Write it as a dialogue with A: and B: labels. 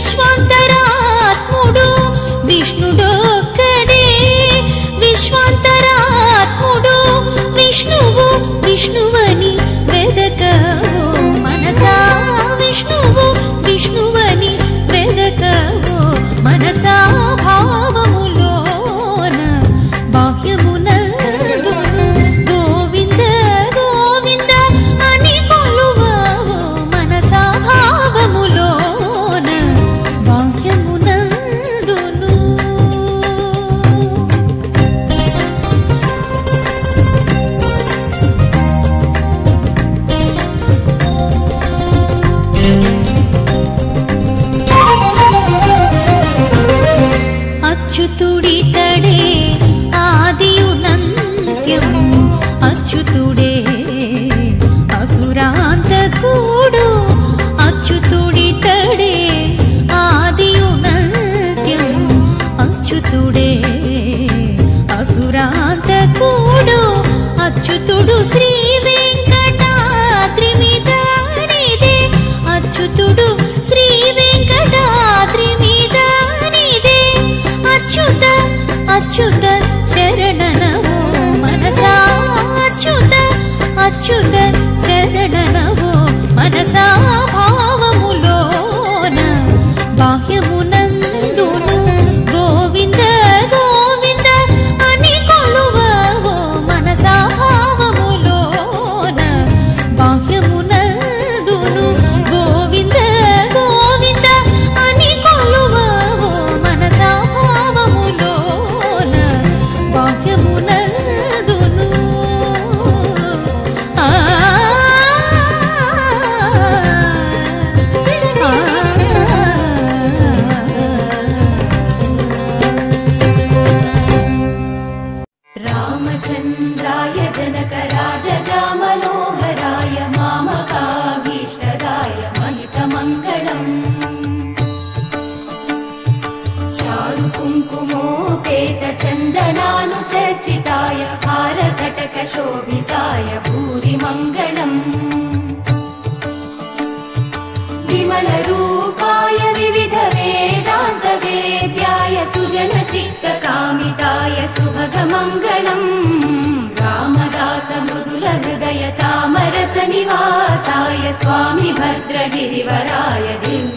A: విశ్వాంతరాత్ముడు విష్ణుడొక్కడే విశ్వాంతరాత్ముడు విష్ణువు విష్ణువని వెదకవో మనసా విష్ణువు విష్ణువని వెదకవో మనసా భావములోన బాహ్యమునందు గోవింద గోవింద అని కొలువవో మనసా భావములోన బాహ్యమునందును అచ్యుతుడితడే ఆదియునంత్యము అచ్యుతుడే అసురాంతకుడు అచ్యుతుడితడే ఆదియునంత్యము అచ్యుతుడే అసురాంతకుడు అచ్యుతుడు శ్రీ వెంకటాద్రి మీదనిదే అచ్యుతుడు శ్రీ వెంకటాద్రి మీదనిదే అచ్యుత అచ్యుత శరణనవో మనసా అచ్యుత అచ్యుత శరణనవో మనసా భావములోన బాహ్యమునందును గోవింద గోవింద అని కొలువవో మనసా భావములోన బాహ్యమునందును గోవింద గోవింద అని కొలువవో మనసా భావములోన బాహ్యమునందును రామచంద్రాయ జనకరాజజా మనోహరాయ మామకాభీష్టదాయ మహితమంగళం చారు కుంకుమోపేత చందనానుచర్చితాయ హారకటక శోభితాయ భూరి మంగళం విమల రూపాయ వివిధ వేదాంత వేద్యాయ సుజన చిత్త కామితాయ సుభగ మంగళం రామదాస మృదుల హృదయ తామరస నివాసాయ స్వామి భద్రగిరివరాయ దివ్య